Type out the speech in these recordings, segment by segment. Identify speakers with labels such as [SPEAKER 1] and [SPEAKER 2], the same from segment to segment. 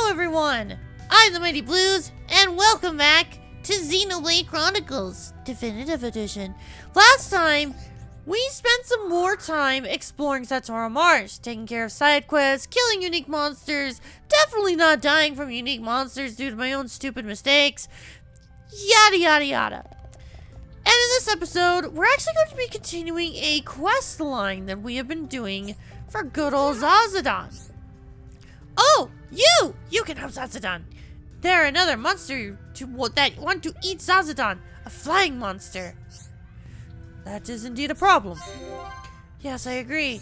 [SPEAKER 1] Hello everyone! I'm the Mighty Blues, and welcome back to Xenoblade Chronicles, Definitive Edition. Last time, we spent some more time exploring Satorl Marsh, taking care of side quests, killing unique monsters, definitely not dying from unique monsters due to my own stupid mistakes, yada yada yada. And in this episode, we're actually going to be continuing a quest line that we have been doing for good old Zazadan. Oh, you can help Zazadan. They're another monster that want to eat Zazadan, a flying monster. That is indeed a problem. Yes, I agree.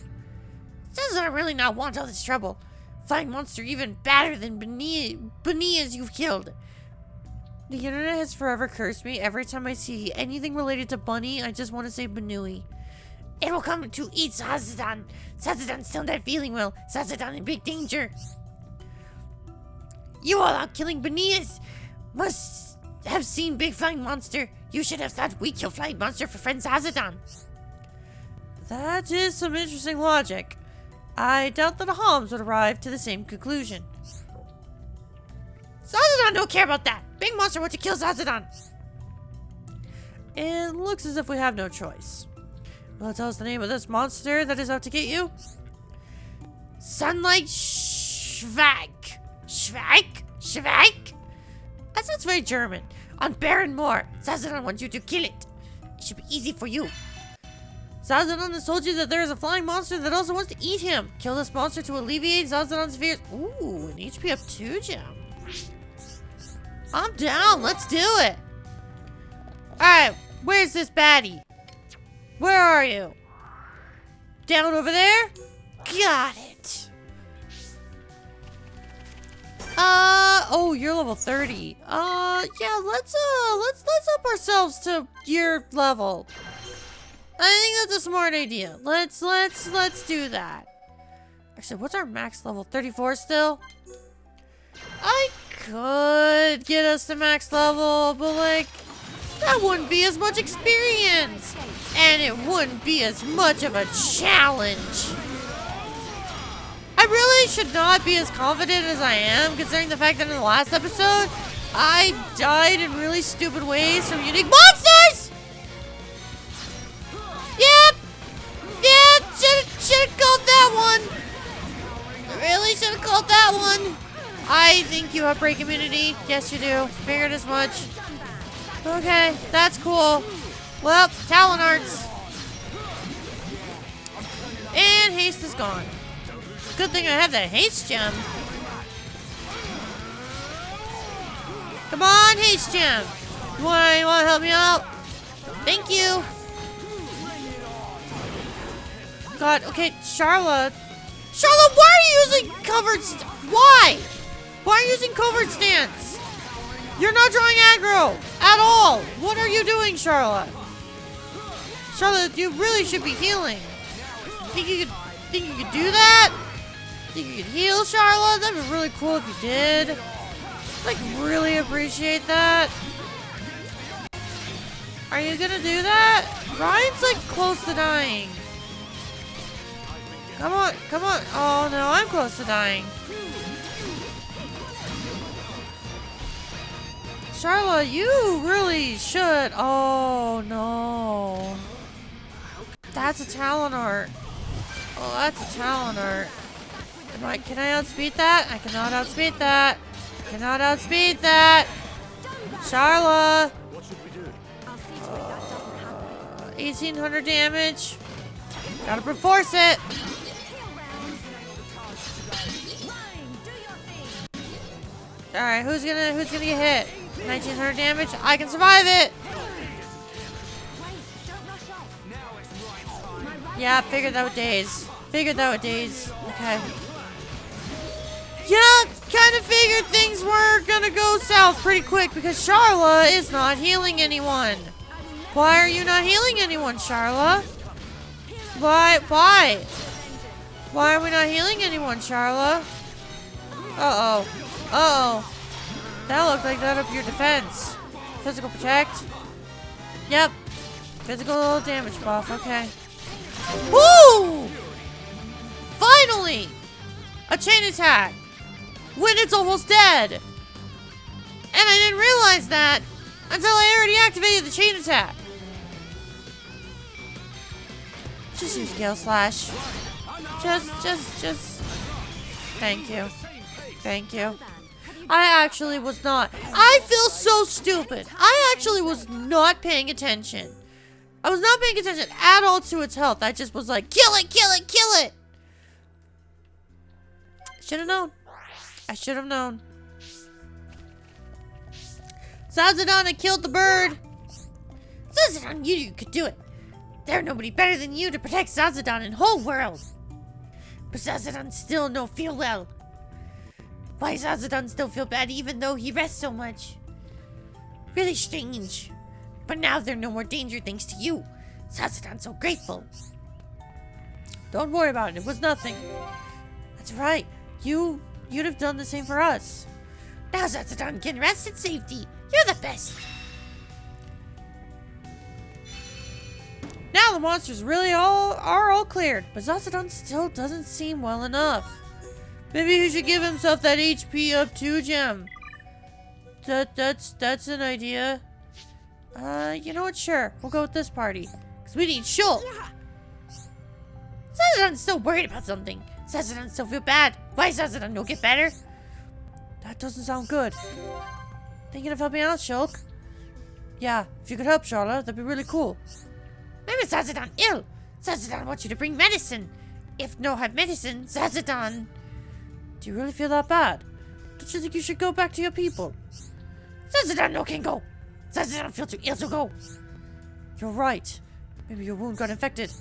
[SPEAKER 1] Zazadan really not want all this trouble. Flying monster even badder than Benias you've killed. The internet has forever cursed me. Every time I see anything related to Bunny, I just want to say Banui. It will come to eat Zazadan. Zazadan's still not feeling well. Zazadan in big danger. You all out killing Benias must have seen big flying monster. You should have thought we kill flying monster for friend Zazadan. That is some interesting logic. I doubt that the Homs would arrive to the same conclusion. Zazadan don't care about that. Big monster wants to kill Zazadan. It looks as if we have no choice. Will it tell us the name of this monster that is out to get you? Sunlight Schwack. Schwack? That sounds very German. On Baron Moor, Zazadan wants you to kill it. It should be easy for you. Zazadan has told you that there is a flying monster that also wants to eat him. Kill this monster to alleviate Zazadan's fears. Ooh, an HP up 2 gem. I'm down. Let's do it. Alright, where's this baddie? Where are you? Down over there? Got it. Oh, you're level 30. Yeah, let's up ourselves to your level. I think that's a smart idea. Let's do that. Actually, what's our max level? 34 still? I could get us to max level, but like, that wouldn't be as much experience. And it wouldn't be as much of a challenge. I really should not be as confident as I am, considering the fact that in the last episode, I died in really stupid ways from unique monsters! Yep! Should've called that one! I really should've called that one! I think you have break immunity. Yes, you do. Figured as much. Okay, that's cool. Well, Talon Arts. And haste is gone. Good thing I have that haste gem. Come on, haste gem. You wanna help me out? Thank you. God, okay, Charlotte, why are you using covered why? Why are you using covert stance? You're not drawing aggro at all. What are you doing, Charlotte? Charlotte, you really should be healing. Think you could do that? Think you could heal, Charlotte? That'd be really cool if you did. Like, really appreciate that. Are you gonna do that? Ryan's like close to dying. Come on. Oh no, I'm close to dying. Charlotte, you really should. Oh no. That's a Talon Art. Oh, that's a Talon Art. Can I outspeed that? I cannot outspeed that. Cannot outspeed that. Charlotte. 1800 damage. Gotta perforce it. Alright, who's gonna get hit? 1900 damage. I can survive it. Yeah, figured that with days. Okay. Yeah, kind of figured things were gonna go south pretty quick because Charla is not healing anyone. Why are you not healing anyone, Charla? Why? Why are we not healing anyone, Charla? Uh-oh. That looked like that up your defense. Physical protect. Yep. Physical damage buff, okay. Woo! Finally! A chain attack! When it's almost dead. And I didn't realize that until I already activated the chain attack. Just use Gale Slash. Just. Thank you. Thank you. I actually was not. I feel so stupid. I actually was not paying attention. I was not paying attention at all to its health. I just was like, kill it, kill it, kill it. Should have known. I should have known. Zazadan, I killed the bird. Zazadan, you could do it. There's nobody better than you to protect Zazadan in the whole world. But Zazadan still no feel well. Why Zazadan still feel bad even though he rests so much? Really strange. But now there are no more danger thanks to you. Zazadan's so grateful. Don't worry about it. It was nothing. That's right. You'd have done the same for us. Now Zazadan can rest in safety. You're the best. Now the monsters really are all cleared, but Zazadan still doesn't seem well enough. Maybe he should give himself that HP up 2 gem. That's an idea. You know what? Sure, we'll go with this party. Because we need Shulk. Zazadan's still worried about something. Zazadan still feel bad. Why Zazadan no get better? That doesn't sound good. Thinking of helping out, Shulk? Yeah, if you could help, Charlotte, that'd be really cool. Maybe Zazadan ill. Zazadan wants you to bring medicine. If no have medicine, Zazadan... Do you really feel that bad? Don't you think you should go back to your people? Zazadan no can go. Zazadan feel too ill to go. You're right. Maybe your wound got infected.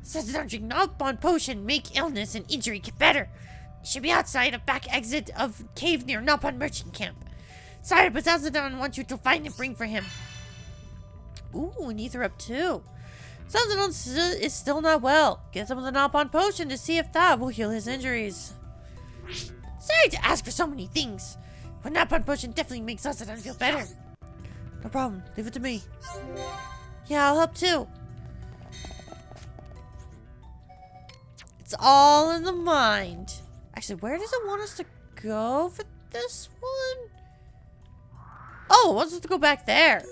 [SPEAKER 1] Zazadan drink Dunban potion, make illness and injury get better. It should be outside a back exit of cave near Dunban merchant camp. Sorry, but Zazadan wants you to find and bring for him. Ooh, and Ether up too. Zazadan is still not well. Get some of the Dunban potion to see if that will heal his injuries. Sorry to ask for so many things, but Dunban potion definitely makes Zazadan feel better. No problem. Leave it to me. Yeah, I'll help too. It's all in the mind. Actually, where does it want us to go for this one? Oh, it wants us to go back there.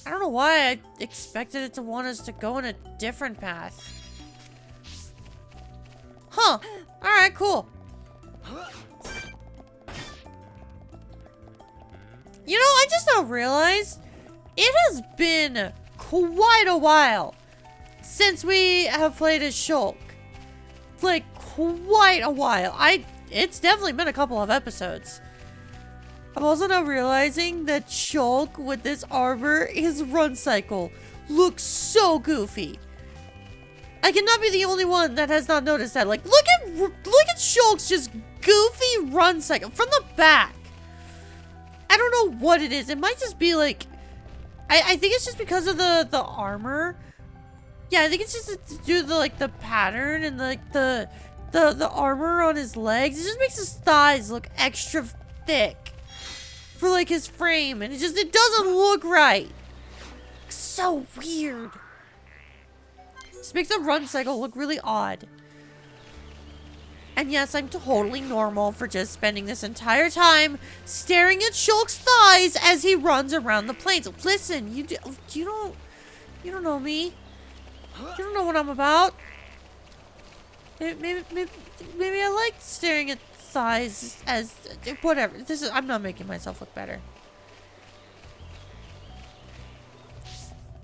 [SPEAKER 1] I don't know why I expected it to want us to go in a different path. Huh. Alright, cool. You know, I just now realized it has been quite a while since we have played as Shulk. Like, quite a while. It's definitely been a couple of episodes. I'm also now realizing that Shulk with this armor, his run cycle looks so goofy. I cannot be the only one that has not noticed that. Like, look at Shulk's just goofy run cycle from the back. I don't know what it is. It might just be like, I think it's just because of the armor. Yeah, I think it's just to do the pattern and like the armor on his legs. It just makes his thighs look extra thick for like his frame, and it doesn't look right. It's so weird. This makes the run cycle look really odd. And yes, I'm totally normal for just spending this entire time staring at Shulk's thighs as he runs around the plains. Listen, you don't know me. You don't know what I'm about. Maybe I like staring at thighs as whatever. I'm not making myself look better.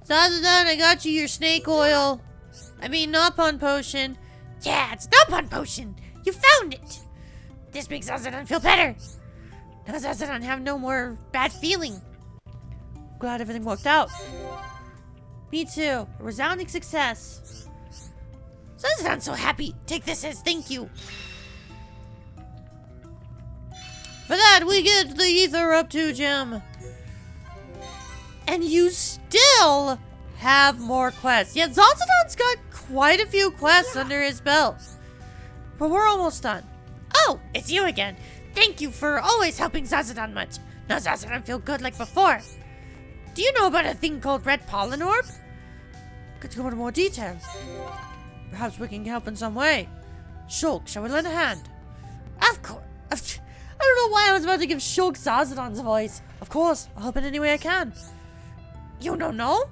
[SPEAKER 1] Zazadan, I got you your snake oil. I mean, Dunban potion. Yeah, it's Dunban potion. You found it. This makes Zazadan feel better. Now Zazadan have no more bad feeling. Glad everything worked out. Me too. A resounding success. Zazadan's so happy. Take this as thank you. For that, we get the Ether up 2 gem. And you still have more quests. Yeah, Zazadan's got quite a few quests under his belt. But we're almost done. Oh, it's you again. Thank you for always helping Zazadan much. Now Zazadan feel good like before. Do you know about a thing called Red Pollen Orb? Could you go into more detail? Perhaps we can help in some way. Shulk, shall we lend a hand? Of course. I was about to give Shulk Zazadan's voice. Of course, I'll help in any way I can. You don't know?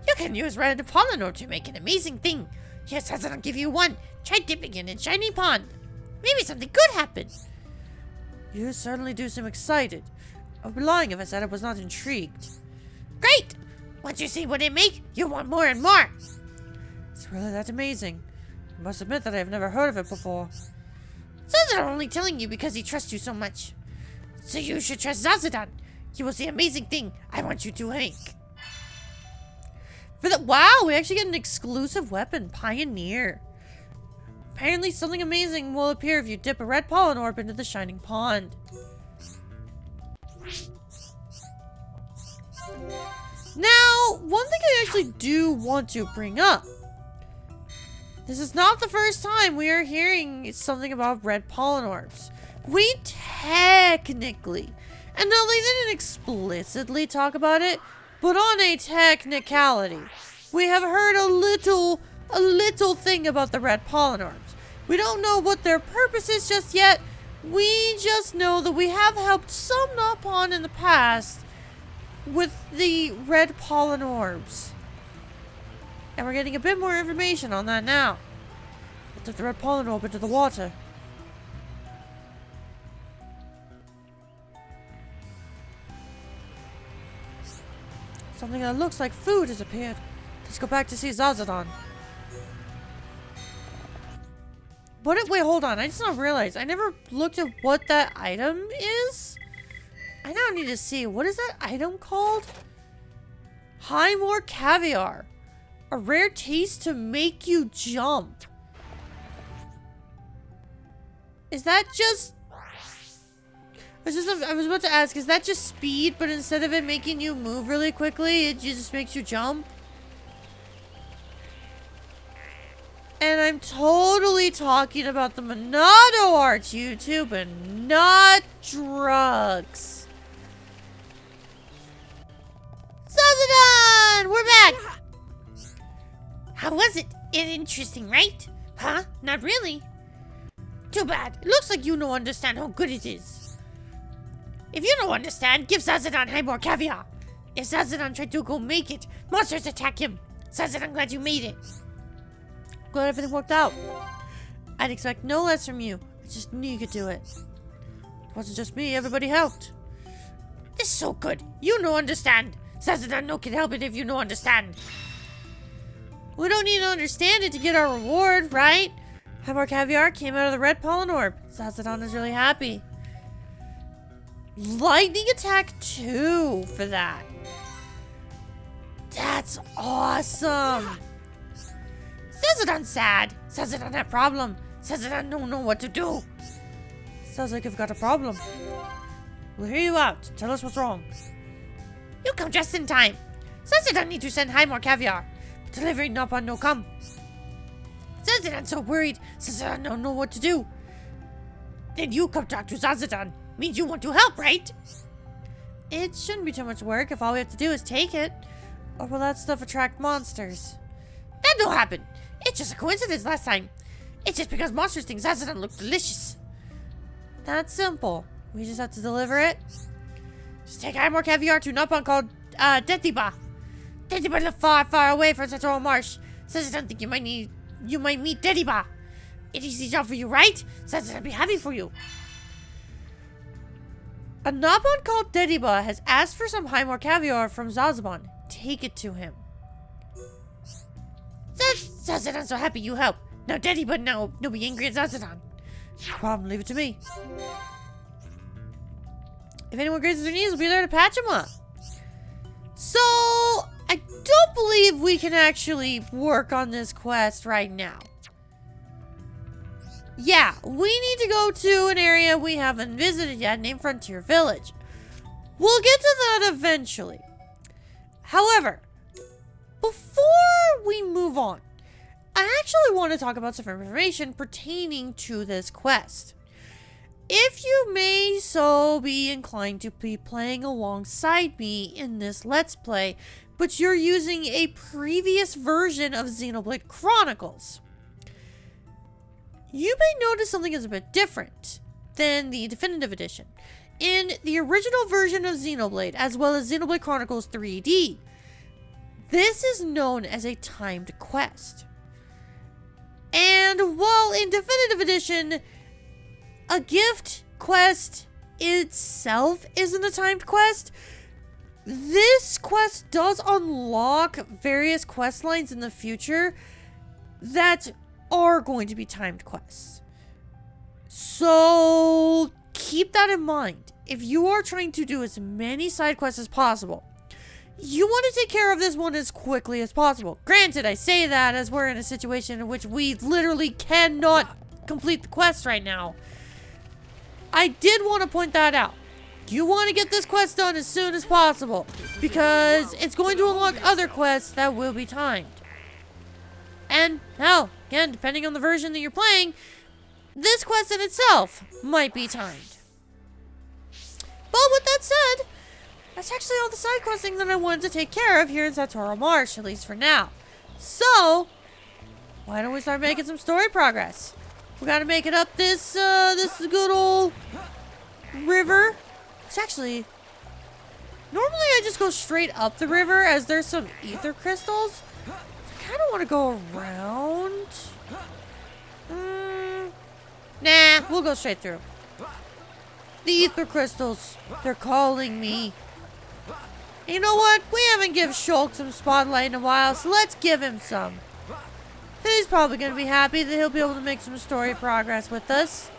[SPEAKER 1] You can use red Polynor to make an amazing thing. Here, Zazadan, give you one. Try dipping it in shiny pond. Maybe something good happen. You certainly do seem excited. I would be lying if I said I was not intrigued. Great! Once you see what it make, you want more and more. It's really that amazing. I must admit that I have never heard of it before. Zazadan only telling you because he trusts you so much. So you should trust Zazadan. You will see amazing thing I want you to make. Wow, we actually get an exclusive weapon, Pioneer. Apparently something amazing will appear if you dip a red pollen orb into the shining pond. Now, one thing I actually do want to bring up. This is not the first time we are hearing something about red pollen orbs. We technically, and no, they didn't explicitly talk about it, but on a technicality, we have heard a little thing about the red pollen orbs. We don't know what their purpose is just yet. We just know that we have helped some Nopon in the past with the red pollen orbs. And we're getting a bit more information on that now. I took the red pollen orb into the water. Something that looks like food has appeared. Let's go back to see Zazadan. Wait, hold on. I just not realized. I never looked at what that item is. I now need to see. What is that item called? Highmore Caviar. A rare taste to make you jump. Is that just... I was about to ask, is that just speed, but instead of it making you move really quickly, it just makes you jump? And I'm totally talking about the Monado art, YouTube, and not drugs. Zazadan! We're back! How was it? Interesting, right? Huh? Not really. Too bad. It looks like you don't understand how good it is. If you don't understand, give Zazadan Highmore Caviar. If Zazadan tried to go make it, monsters attack him. Zazadan, glad you made it. Glad everything worked out. I'd expect no less from you. I just knew you could do it. It wasn't just me, everybody helped. This is so good. You no understand. Zazadan no can help it if you no understand. We don't need to understand it to get our reward, right? Highmore Caviar came out of the red pollen orb. Zazadan is really happy. Lightning attack 2 for that. That's awesome. Zazadan's sad. Zazadan had problem. Zazadan don't know what to do. Sounds like you've got a problem. We'll hear you out. Tell us what's wrong. You come just in time. Zazadan need to send Highmore Caviar. But delivery Nopon no come. Zazadan's so worried. Zazadan don't know what to do. Then you come talk to Zazadan. Means you want to help, right? It shouldn't be too much work if all we have to do is take it. Or will that stuff attract monsters? That don't happen. It's just a coincidence last time. It's just because monsters think Zazadan look delicious. That's simple. We just have to deliver it. Just take Highmore Caviar to Nopon called Detiba. Detiba live far, far away from Satorl Marsh. Zazadan think you might meet Detiba. It's an easy job for you, right? Zazadan be happy for you. A Nopon called Detiba has asked for some Highmore Caviar from Zazadan. Take it to him. Zazadan's so happy you help. Now Detiba no be angry at Zazadan. No problem, leave it to me. If anyone grazes their knees, we'll be there to patch them up. So, I don't believe we can actually work on this quest right now. Yeah, we need to go to an area we haven't visited yet named Frontier Village. We'll get to that eventually. However, before we move on, I actually want to talk about some information pertaining to this quest. If you may so be inclined to be playing alongside me in this Let's Play, but you're using a previous version of Xenoblade Chronicles, you may notice something is a bit different. than the Definitive Edition. In the original version of Xenoblade, as well as Xenoblade Chronicles 3D, this is known as a timed quest. And while in Definitive Edition, a gift quest itself isn't a timed quest, this quest does unlock various quest lines in the future that are going to be timed quests. So keep that in mind. If you are trying to do as many side quests as possible, you want to take care of this one as quickly as possible. Granted, I say that as we're in a situation in which we literally cannot complete the quest right now. I did want to point that out. You want to get this quest done as soon as possible, because it's going to unlock other quests that will be timed. And, hell, again, depending on the version that you're playing, this quest in itself might be timed. But with that said, that's actually all the side questing that I wanted to take care of here in Satorl Marsh, at least for now. So, why don't we start making some story progress? We gotta make it up this good old river. It's actually, normally I just go straight up the river as there's some ether crystals. I kind of want to go around. Nah, we'll go straight through. The ether crystals, they're calling me. You know what? We haven't given Shulk some spotlight in a while, so let's give him some. He's probably going to be happy that he'll be able to make some story progress with us.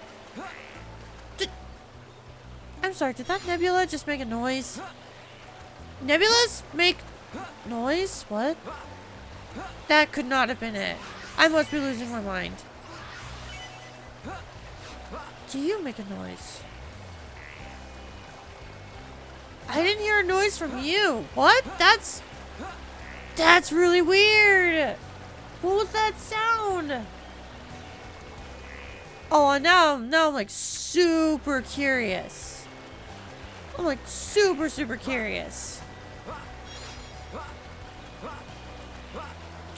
[SPEAKER 1] I'm sorry, did that nebula just make a noise? Nebulas make noise? What? That could not have been it. I must be losing my mind. Do you make a noise? I didn't hear a noise from you. What? That's really weird. What was that sound? Oh, now I'm like super curious. I'm like super curious.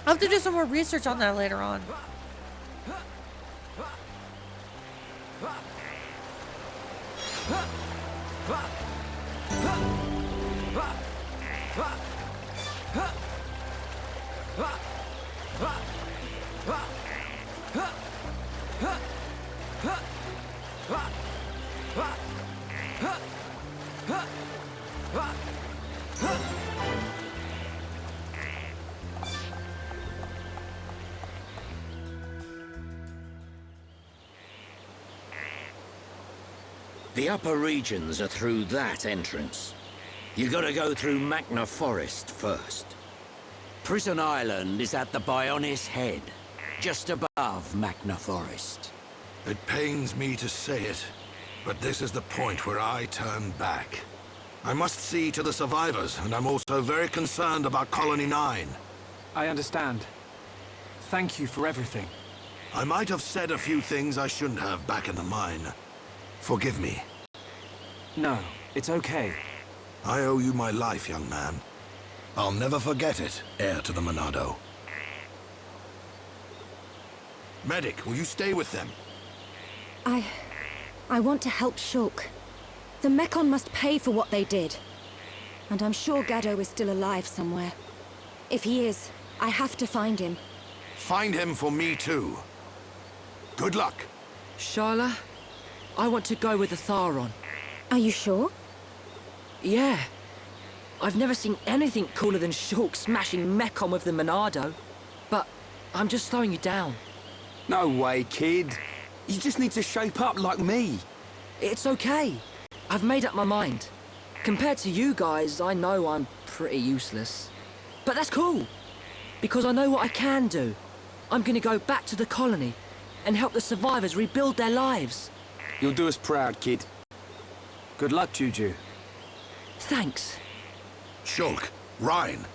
[SPEAKER 1] I'll have to do some more research on that later on.
[SPEAKER 2] The upper regions are through that entrance. You gotta go through Magna Forest first. Prison Island is at the Bionis Head, just above Magna Forest.
[SPEAKER 3] It pains me to say it, but this is the point where I turn back. I must see to the survivors, and I'm also very concerned about Colony 9.
[SPEAKER 4] I understand. Thank you for everything.
[SPEAKER 3] I might have said a few things I shouldn't have back in the mine. Forgive me.
[SPEAKER 4] No, it's okay.
[SPEAKER 3] I owe you my life, young man. I'll never forget it, heir to the Monado. Medic, will you stay with them?
[SPEAKER 5] I want to help Shulk. The Mekon must pay for what they did. And I'm sure Gaddo is still alive somewhere. If he is, I have to find him.
[SPEAKER 3] Find him for me too. Good luck.
[SPEAKER 6] Shyla, I want to go with Otharon.
[SPEAKER 5] Are you sure?
[SPEAKER 6] Yeah. I've never seen anything cooler than Shulk smashing Mekon with the Monado. But I'm just slowing you down.
[SPEAKER 4] No way, kid. You just need to shape up like me.
[SPEAKER 6] It's okay. I've made up my mind. Compared to you guys, I know I'm pretty useless. But that's cool. Because I know what I can do. I'm gonna go back to the colony and help the survivors rebuild their lives.
[SPEAKER 4] You'll do us proud, kid. Good luck, Juju.
[SPEAKER 6] Thanks.
[SPEAKER 3] Shulk, Ryan,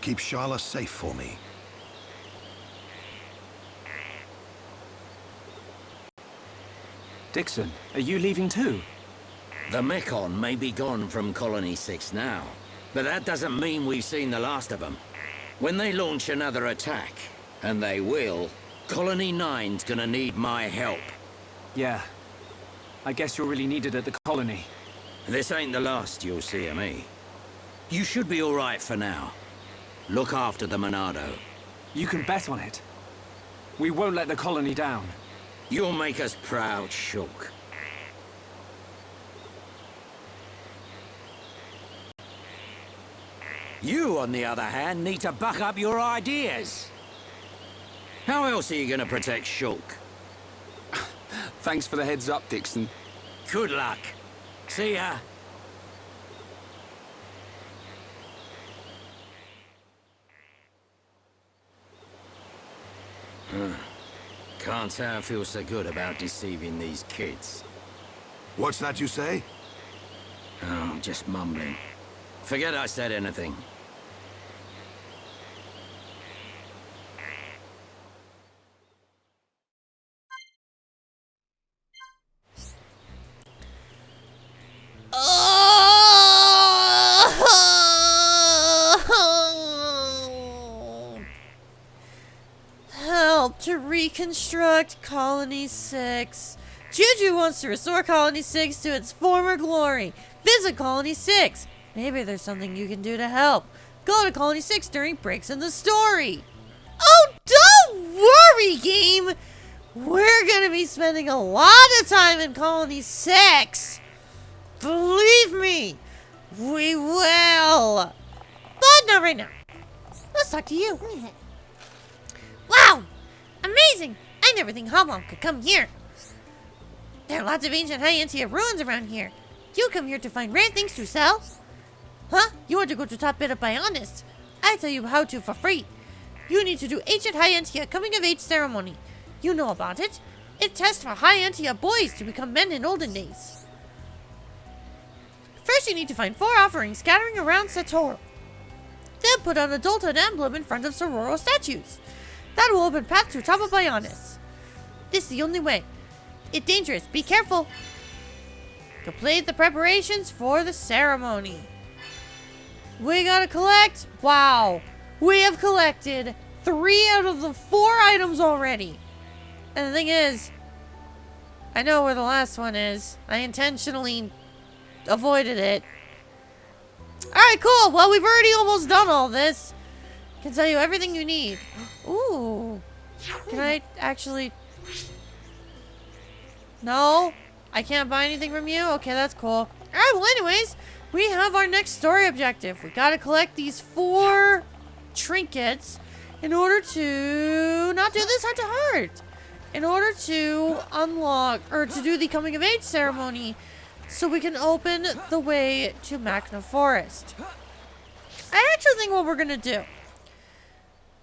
[SPEAKER 3] keep Shyla safe for me.
[SPEAKER 4] Dixon, are you leaving too?
[SPEAKER 2] The Mekon may be gone from Colony 6 now, but that doesn't mean we've seen the last of them. When they launch another attack, and they will, Colony 9's gonna need my help.
[SPEAKER 4] Yeah. I guess you're really needed at the colony.
[SPEAKER 2] This ain't the last you'll see of me. You should be all right for now. Look after the Monado.
[SPEAKER 4] You can bet on it. We won't let the colony down.
[SPEAKER 2] You'll make us proud, Shulk. You, on the other hand, need to buck up your ideas. How else are you gonna protect Shulk?
[SPEAKER 4] Thanks for the heads up, Dixon.
[SPEAKER 2] Good luck. See ya. Can't say I feel so good about deceiving these kids.
[SPEAKER 3] What's that you say?
[SPEAKER 2] Oh, just mumbling. Forget I said anything.
[SPEAKER 1] Help to reconstruct Colony 6. Juju wants to restore Colony 6 to its former glory. Visit Colony 6. Maybe there's something you can do to help. Go to Colony 6 during breaks in the story. Oh, don't worry, game! We're gonna be spending a lot of time in Colony 6. Believe me, we will. But not right now. Let's talk to you. Wow! Amazing! I never think Hoblom could come here. There are lots of ancient high-Antia ruins around here. You come here to find rare things to sell? Huh? You want to go to top bit of Bionis? I tell you how to for free. You need to do ancient high-Antia coming-of-age ceremony. You know about it. It tests for high-Antia boys to become men in olden days. First, you need to find 4 offerings scattering around Satorl. Then put an adulthood emblem in front of Sororo statues. That will open path to top of Bionis. This is the only way. It's dangerous. Be careful. Complete the preparations for the ceremony. We gotta collect. Wow. We have collected 3 out of the 4 items already. And the thing is, I know where the last one is. I intentionally avoided it. Alright, cool. Well, we've already almost done all this. Can tell you everything you need. Ooh. Can I actually... No? I can't buy anything from you? Okay, that's cool. Alright, well anyways, we have our next story objective. We gotta collect these 4 trinkets in order to not do this heart to heart. In order to unlock, or to do the coming of age ceremony, so we can open the way to Magna Forest. I actually think what we're gonna do,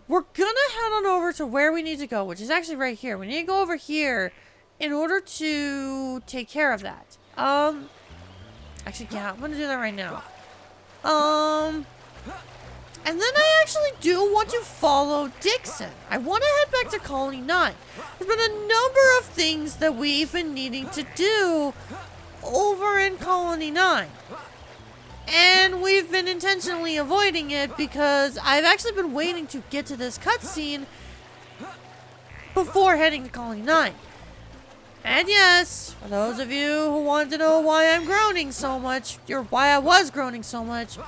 [SPEAKER 1] we're gonna head on over to where we need to go, which is actually right here. We need to go over here in order to take care of that. Actually, yeah, I'm gonna do that right now. And then I actually do want to follow Dixon. I want to head back to Colony 9. There's been a number of things that we've been needing to do over in Colony 9. And we've been intentionally avoiding it because I've actually been waiting to get to this cutscene before heading to Colony 9. And yes, for those of you who want to know why I'm groaning so much, or why I was groaning so much,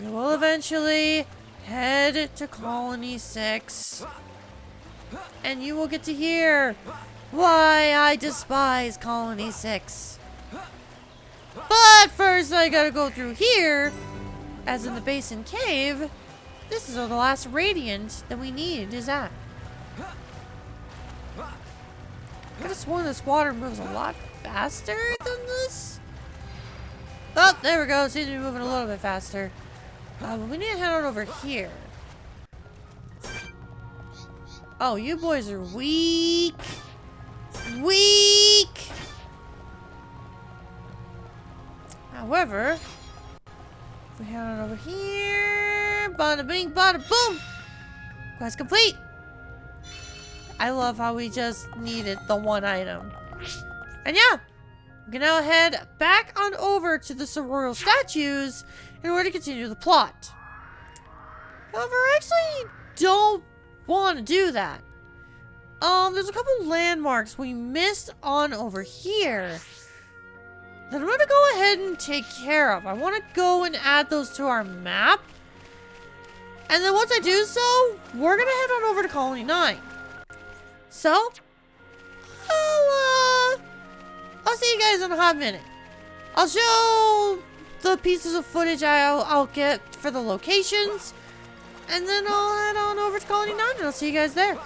[SPEAKER 1] we will eventually head to Colony 6. And you will get to hear why I despise Colony 6. But first I gotta go through here, as in the Basin Cave. This is the last radiant that we need, is that? I could have sworn this water moves a lot faster than this. Oh, there we go. Seems to be moving a little bit faster. But we need to head on over here. Oh, you boys are weak. Weak! However, if we head on over here, bada bing, bada boom! Quest complete! I love how we just needed the 1 item. And yeah, we can now head back on over to the Sororo statues in order to continue the plot. However, I actually don't want to do that. There's a couple landmarks we missed on over here that I'm gonna go ahead and take care of. I want to go and add those to our map. And then once I do so, we're gonna head on over to Colony 9. So, I'll see you guys in a hot minute. I'll show the pieces of footage I'll get for the locations. And then I'll head on over to Colony 9 and I'll see you guys there.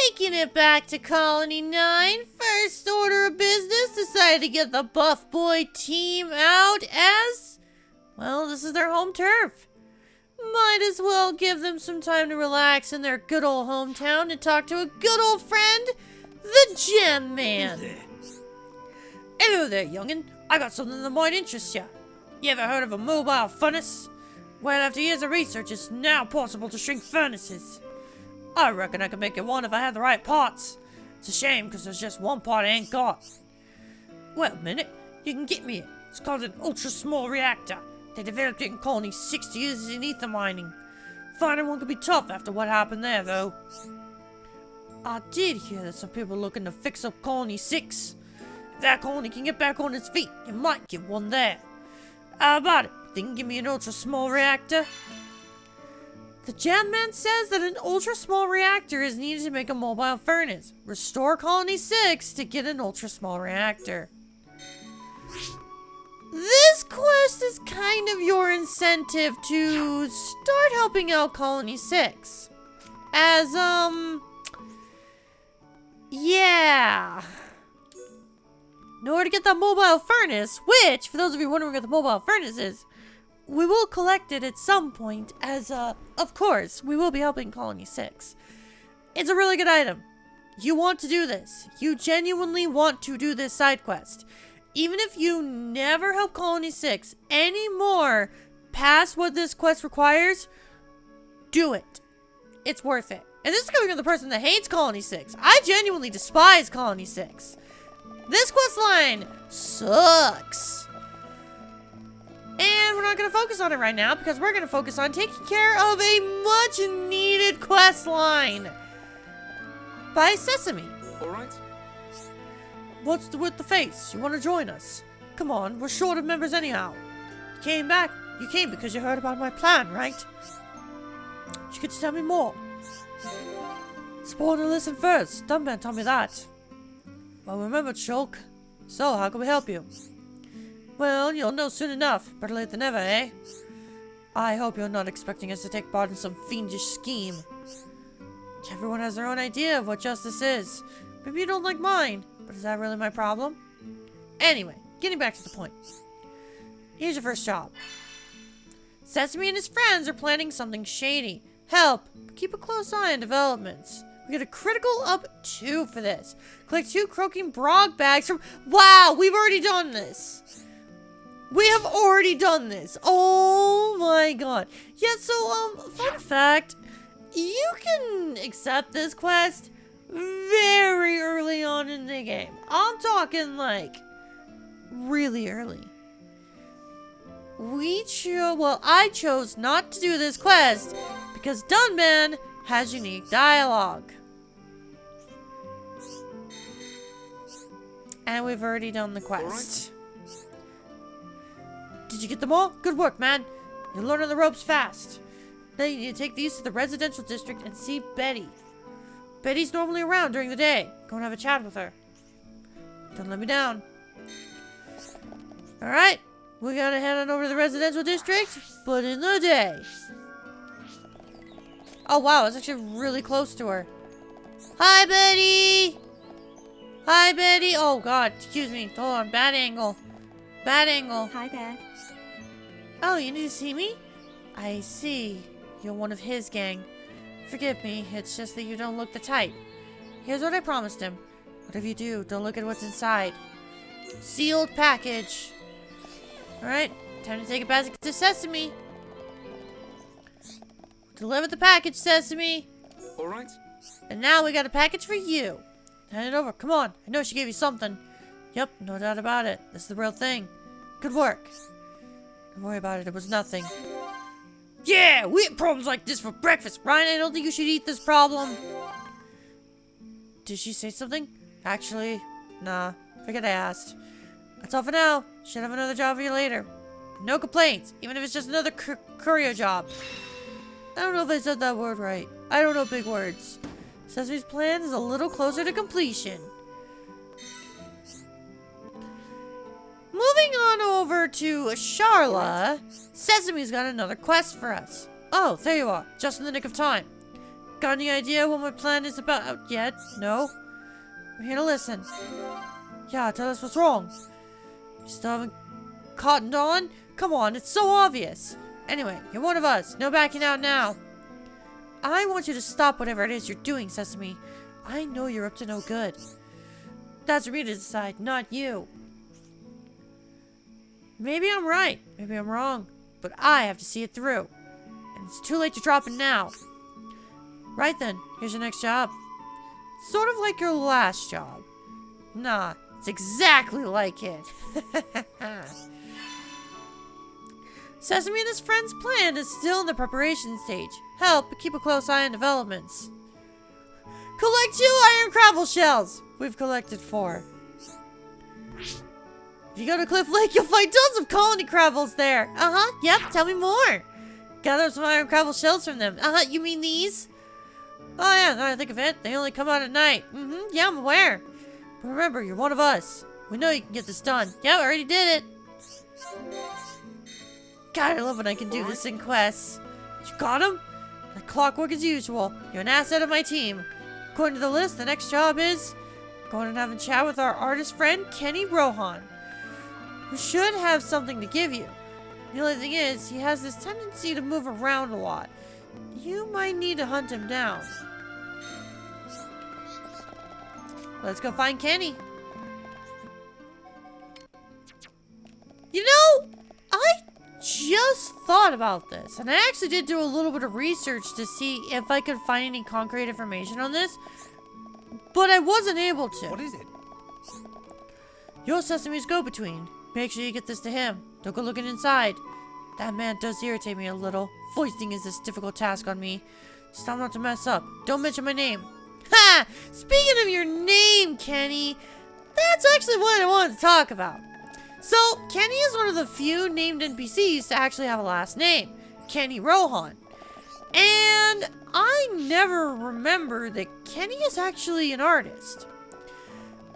[SPEAKER 1] Making it back to Colony 9, first order of business, decided to get the Buff Boy team out as, well, this is their home turf. Might as well give them some time to relax in their good old hometown and talk to a good old friend, the Gem Man. Hello there, youngin'. I got something that might interest ya. You ever heard of a mobile furnace? Well, after years of research, it's now possible to shrink furnaces. I reckon I could make it one if I had the right parts. It's a shame because there's just one part I ain't got. Well, a minute, you can get me it. It's called an ultra-small reactor. They developed it in Colony 6 to use it in ether mining. Finding one could be tough after what happened there, though. I did hear that some people are looking to fix up Colony 6. If that colony can get back on its feet, you might get one there. How about it? They can give me an ultra-small reactor? The Gem Man says that an ultra-small reactor is needed to make a mobile furnace. Restore Colony 6 to get an ultra-small reactor. This quest is kind of your incentive to start helping out Colony 6. As, yeah. In order to get that mobile furnace, which, for those of you wondering what the mobile furnace is, we will collect it at some point as, of course, we will be helping Colony 6. It's a really good item. You want to do this. You genuinely want to do this side quest. Even if you never help Colony 6 anymore past what this quest requires, do it. It's worth it. And this is coming from the person that hates Colony 6. I genuinely despise Colony 6. This quest line sucks. And we're not going to focus on it right now because we're going to focus on taking care of a much needed quest line by Sesame.
[SPEAKER 4] All right.
[SPEAKER 1] What's with the face? You want to join us? Come on, we're short of members anyhow. You came back. You came because you heard about my plan, right? You could tell me more. It's important to listen first. Dunban told me that. Well, remember, Choke. So, how can we help you? Well, you'll know soon enough. Better late than never, eh? I hope you're not expecting us to take part in some fiendish scheme. Everyone has their own idea of what justice is. Maybe you don't like mine, but is that really my problem? Anyway, getting back to the point. Here's your first job. Sesame and his friends are planning something shady. Help, but keep a close eye on developments. We get a critical up 2 for this. Collect 2 croaking brog bags from... Wow, we've already done this. We have already done this. Oh my god. Yeah, so, fun fact. You can accept this quest very early on in the game. I'm talking, like, really early. I chose not to do this quest because Dunban has unique dialogue. And we've already done the quest. Did you get them all? Good work, man. You're learning the ropes fast. Now you need to take these to the residential district and see Betty. Betty's normally around during the day. Go and have a chat with her. Don't let me down. Alright. We gotta head on over to the residential district, but in the day. Oh wow, it's actually really close to her. Hi, Betty! Hi, Betty! Oh god, excuse me. Hold on, bad angle. Bad angle.
[SPEAKER 5] Hi there.
[SPEAKER 1] Oh, you need to see me? I see. You're one of his gang. Forgive me, it's just that you don't look the type. Here's what I promised him. Whatever you do, don't look at what's inside. Sealed package. Alright, time to take it back to Sesame. Deliver the package, Sesame.
[SPEAKER 4] All right.
[SPEAKER 1] And now we got a package for you. Hand it over. Come on. I know she gave you something. Yep, no doubt about it. This is the real thing. Good work. Don't worry about it. It was nothing. Yeah, we had problems like this for breakfast. Ryan, I don't think you should eat this problem. Did she say something? Actually, nah. Forget I asked. That's all for now. Should have another job for you later. No complaints, even if it's just another courier job. I don't know if I said that word right. I don't know big words. Sesame's plan is a little closer to completion. Moving on over to Sharla, Sesame's got another quest for us. Oh, there you are. Just in the nick of time. Got any idea what my plan is about yet? No? I'm here to listen. Yeah, tell us what's wrong. You still haven't cottoned on? Come on, it's so obvious. Anyway, you're one of us. No backing out now. I want you to stop whatever it is you're doing, Sesame. I know you're up to no good. That's for me to decide, not you. Maybe I'm right. Maybe I'm wrong. But I have to see it through. And it's too late to drop it now. Right then, here's your next job. Sort of like your last job. Nah, it's exactly like it. Sesame and his friend's plan is still in the preparation stage. Help, but keep a close eye on developments. Collect 2 iron gravel shells! We've collected 4. If you go to Cliff Lake, you'll find tons of colony crabbles there. Uh-huh, yep, tell me more. Gather some iron gravel shells from them. Uh-huh, you mean these? Oh yeah, now I think of it, they only come out at night. Mm-hmm, yeah, I'm aware. But remember, you're one of us. We know you can get this done. Yeah, I already did it. God, I love when I can do this in quests. You got him? Like clockwork as usual. You're an asset of my team. According to the list, the next job is going and having a chat with our artist friend, Kenny Rohan, who should have something to give you. The only thing is, he has this tendency to move around a lot. You might need to hunt him down. Let's go find Kenny. You know, I just thought about this, and I actually did do a little bit of research to see if I could find any concrete information on this, but I wasn't able to.
[SPEAKER 4] What is it?
[SPEAKER 1] You're Sesame's go-between. Make sure you get this to him. Don't go looking inside. That man does irritate me a little. Foisting is this difficult task on me. Stop not to mess up. Don't mention my name. Ha! Speaking of your name, Kenny, that's actually what I wanted to talk about. So, Kenny is one of the few named NPCs to actually have a last name. Kenny Rohan. And I never remember that Kenny is actually an artist.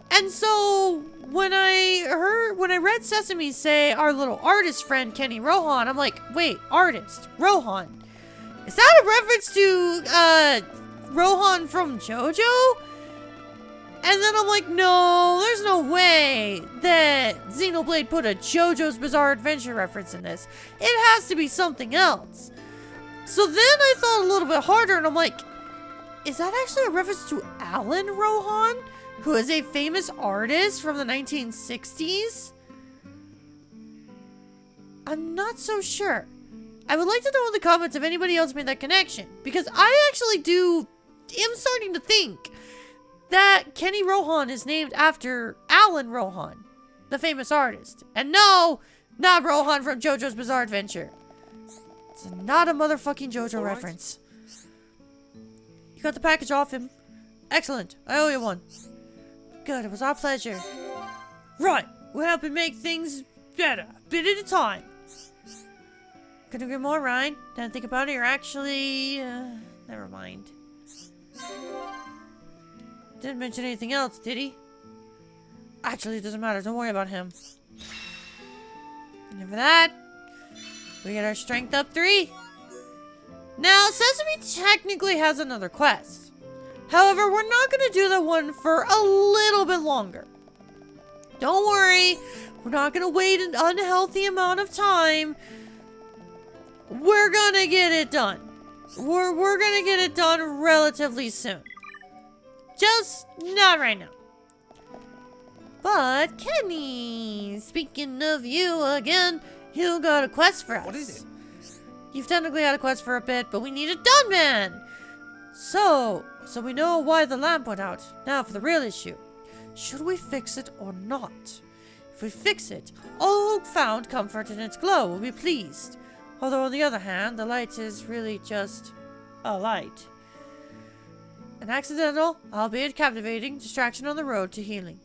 [SPEAKER 1] And so, when I read Sesame say our little artist friend Kenny Rohan, I'm like, wait, artist, Rohan. Is that a reference to, Rohan from JoJo? And then I'm like, no, there's no way that Xenoblade put a JoJo's Bizarre Adventure reference in this. It has to be something else. So then I thought a little bit harder and I'm like, is that actually a reference to Alan Rohan, who is a famous artist from the 1960s? I'm not so sure. I would like to know in the comments if anybody else made that connection, because I actually am starting to think that Kenny Rohan is named after Alan Rohan, the famous artist. And no, not Rohan from JoJo's Bizarre Adventure. It's not a motherfucking JoJo reference. You got the package off him? Excellent. I owe you one. Good, it was our pleasure. Right, we'll help him make things better, a bit at a time. Couldn't agree more, Ryan. Didn't think about it, you're actually... never mind. Didn't mention anything else, did he? Actually, it doesn't matter. Don't worry about him. And for that, we get our strength up 3. Now, Sesame technically has another quest. However, we're not going to do that one for a little bit longer. Don't worry. We're not going to wait an unhealthy amount of time. We're going to get it done. We're going to get it done relatively soon. Just not right now. But Kenny, speaking of you again, You got a quest for us.
[SPEAKER 4] What is it?
[SPEAKER 1] You've technically had a quest for a bit, but we need a Dunban! So we know why the lamp went out. Now for the real issue. Should we fix it or not? If we fix it, all who found comfort in its glow will be pleased. Although on the other hand, the light is really just a light. An accidental, albeit captivating, distraction on the road to healing.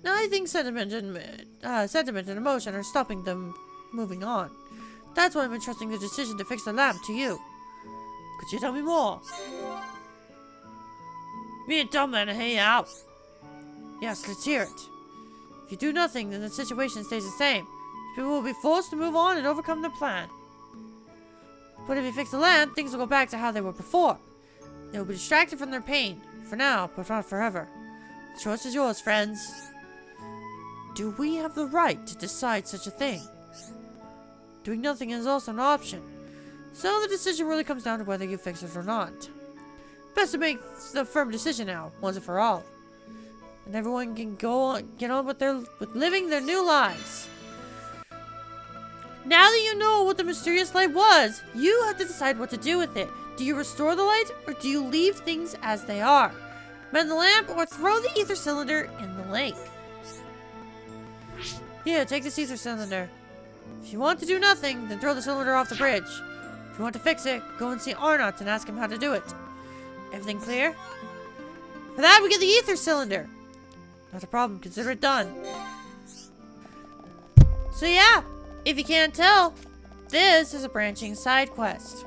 [SPEAKER 1] Now I think sentiment and emotion are stopping them moving on. That's why I'm entrusting the decision to fix the lamp to you. Could you tell me more? Me and Dunban are hanging out. Yes, let's hear it. If you do nothing, then the situation stays the same. People will be forced to move on and overcome their plan. But if you fix the lamp, things will go back to how they were before. They will be distracted from their pain. For now, but not forever. The choice is yours, friends. Do we have the right to decide such a thing? Doing nothing is also an option. So the decision really comes down to whether you fix it or not. Best to make the firm decision now, once and for all. And everyone can get on with living their new lives. Now that you know what the mysterious light was, you have to decide what to do with it. Do you restore the light, or do you leave things as they are? Mend the lamp, or throw the ether cylinder in the lake? Here, take this ether cylinder. If you want to do nothing, then throw the cylinder off the bridge. If you want to fix it, go and see Arnott and ask him how to do it. Everything clear? For that, we get the ether cylinder. Not a problem, consider it done. So yeah, if you can't tell, this is a branching side quest.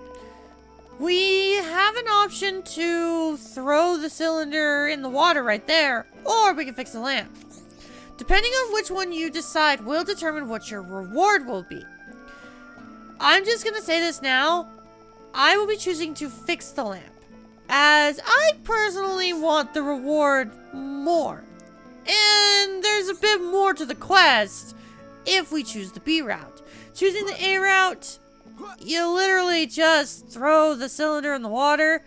[SPEAKER 1] We have an option to throw the cylinder in the water right there, or we can fix the lamp. Depending on which one you decide will determine what your reward will be. I'm just gonna say this now. I will be choosing to fix the lamp, as I personally want the reward more. And there's a bit more to the quest if we choose the B route. Choosing the A route, you literally just throw the cylinder in the water,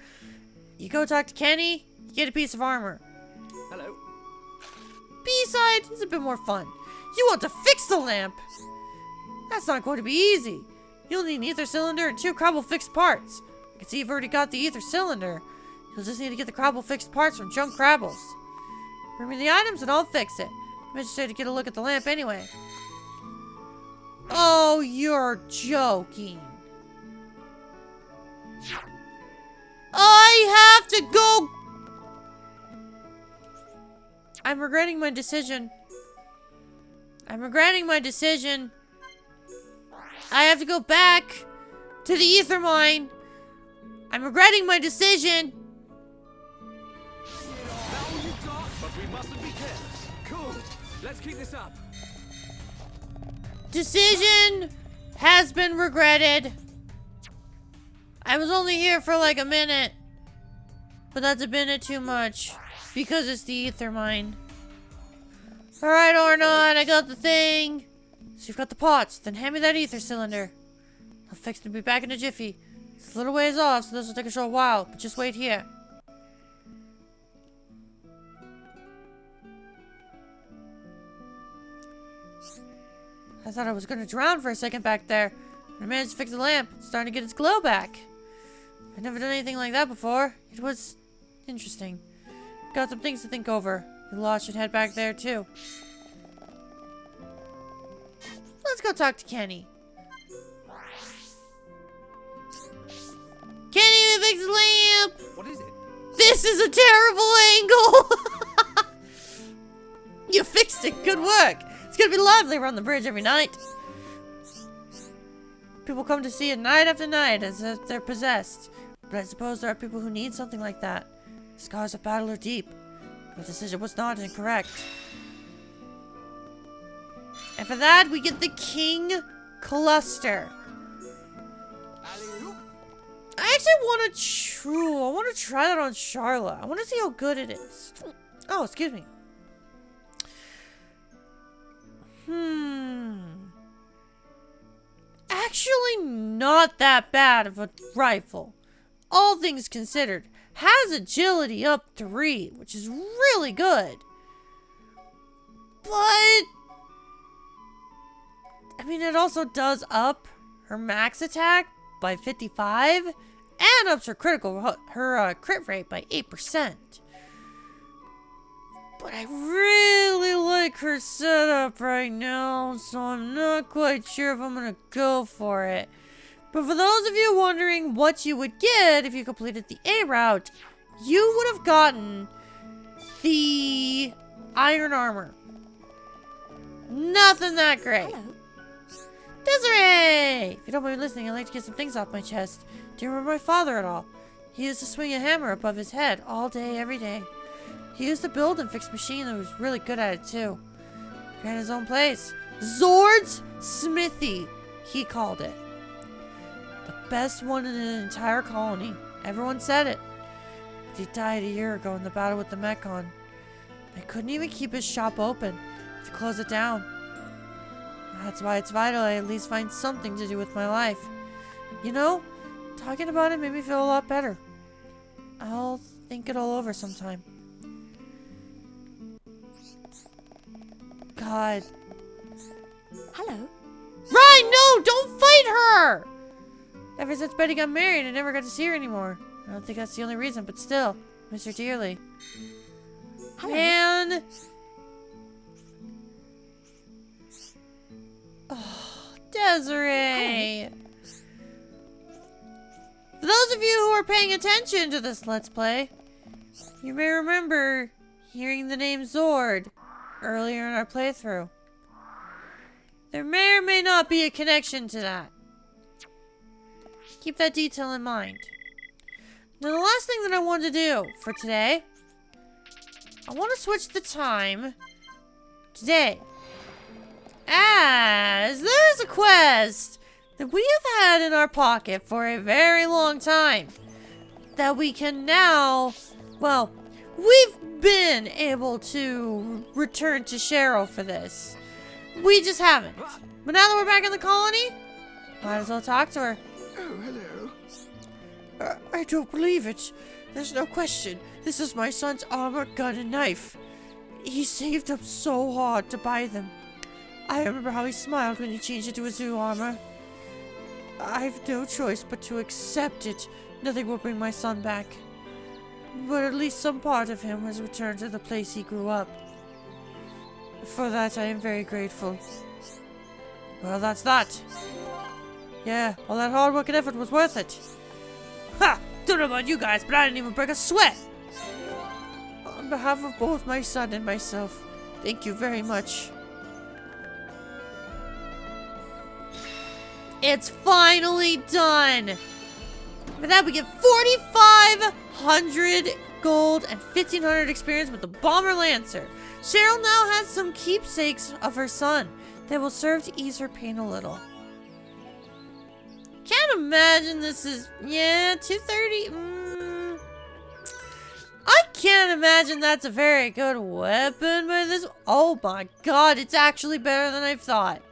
[SPEAKER 1] you go talk to Kenny, you get a piece of armor.
[SPEAKER 4] Hello.
[SPEAKER 1] B-side is a bit more fun. You want to fix the lamp. That's not going to be easy. You'll need an ether cylinder and 2 Crabble fixed parts. I can see you've already got the ether cylinder. You'll just need to get the Crabble fixed parts from junk Crabbles. Bring me the items and I'll fix it. I'm interested to get a look at the lamp anyway. Oh, you're joking. I have to go. I'm regretting my decision. I have to go back to the ether mine. I'm regretting my decision.
[SPEAKER 4] But we mustn't be careless. Cool. Let's keep this up.
[SPEAKER 1] Decision has been regretted. I was only here for like a minute. But that's a minute too much. Because it's the ether mine. Alright, Arnott, I got the thing. So you've got the pots, then hand me that ether cylinder. I'll fix it and be back in a jiffy. It's a little ways off, so this will take a short while, but just wait here. I thought I was gonna drown for a second back there. But I managed to fix the lamp. It's starting to get its glow back. I've never done anything like that before. It was interesting. Got some things to think over. The law should head back there too. Let's go talk to Kenny. Kenny, fix the lamp!
[SPEAKER 4] What is it?
[SPEAKER 1] This is a terrible angle! You fixed it. Good work. It's gonna be lively around the bridge every night. People come to see it night after night as if they're possessed. But I suppose there are people who need something like that. The scars of battle are deep. The decision was not incorrect. And for that, we get the King Cluster. I actually want to try that on Charlotte. I want to see how good it is. Oh, excuse me. Actually not that bad of a rifle. All things considered. Has agility up 3, which is really good. But I mean, it also does up her max attack by 55 and ups her crit rate by 8%. But I really like her setup right now, so I'm not quite sure if I'm gonna go for it. But for those of you wondering what you would get if you completed the A route, you would have gotten the iron armor. Nothing that great.
[SPEAKER 5] Hello.
[SPEAKER 1] Desiree! If you don't mind listening, I'd like to get some things off my chest. Do you remember my father at all? He used to swing a hammer above his head all day, every day. He used to build and fix machines and was really good at it too. He had his own place. Xord's Smithy, he called it. The best one in the entire colony. Everyone said it. But he died a year ago in the battle with the Mechon. I couldn't even keep his shop open. I had to close it down. That's why it's vital I at least find something to do with my life. You know, talking about it made me feel a lot better. I'll think it all over sometime. God.
[SPEAKER 5] Hello.
[SPEAKER 1] Ryan, no! Don't fight her! Ever since Betty got married, I never got to see her anymore. I don't think that's the only reason, but still, I miss her dearly.
[SPEAKER 5] Hello.
[SPEAKER 1] Man! Oh, Desiree! For those of you who are paying attention to this Let's Play, you may remember hearing the name Xord earlier in our playthrough. There may or may not be a connection to that. Keep that detail in mind. Now, the last thing that I want to do for today, I want to switch the time today, as there's a quest that we have had in our pocket for a very long time that we can now, well, we've been able to return to Cheryl for this. We just haven't. But now that we're back in the colony, might as well talk to her.
[SPEAKER 7] Oh, hello. I don't believe it. There's no question. This is my son's armor, gun, and knife. He saved up so hard to buy them. I remember how he smiled when he changed it to his new armor. I've no choice but to accept it. Nothing will bring my son back. But at least some part of him has returned to the place he grew up. For that, I am very grateful. Well, that's that. Yeah, all that hard work and effort was worth it. Ha! Don't know about you guys, but I didn't even break a sweat. On behalf of both my son and myself, thank you very much.
[SPEAKER 1] It's finally done! For that, we get 4,500 gold and 1,500 experience with the Bomber Lancer. Cheryl now has some keepsakes of her son that will serve to ease her pain a little. Can't imagine this is... yeah, 230... I can't imagine that's a very good weapon, but this... oh my god, it's actually better than I thought.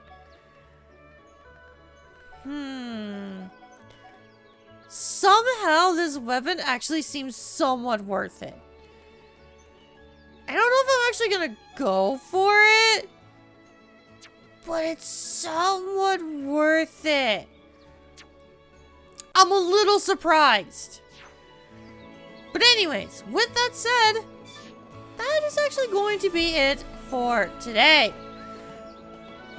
[SPEAKER 1] Somehow this weapon actually seems somewhat worth it. I don't know if I'm actually gonna go for it, but it's somewhat worth it. I'm a little surprised. But anyways, with that said, that is actually going to be it for today.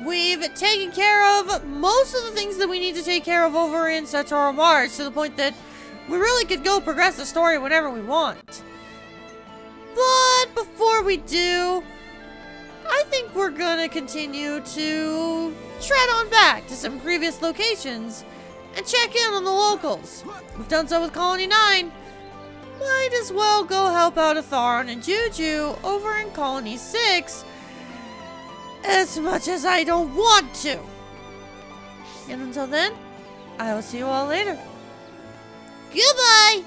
[SPEAKER 1] We've taken care of most of the things that we need to take care of over in Satorl Marsh, to the point that we really could go progress the story whenever we want. But before we do, I think we're gonna continue to tread on back to some previous locations and check in on the locals. We've done so with Colony 9. Might as well go help out Otharon and Juju over in Colony 6, as much as I don't want to. And until then, I will see you all later. Goodbye!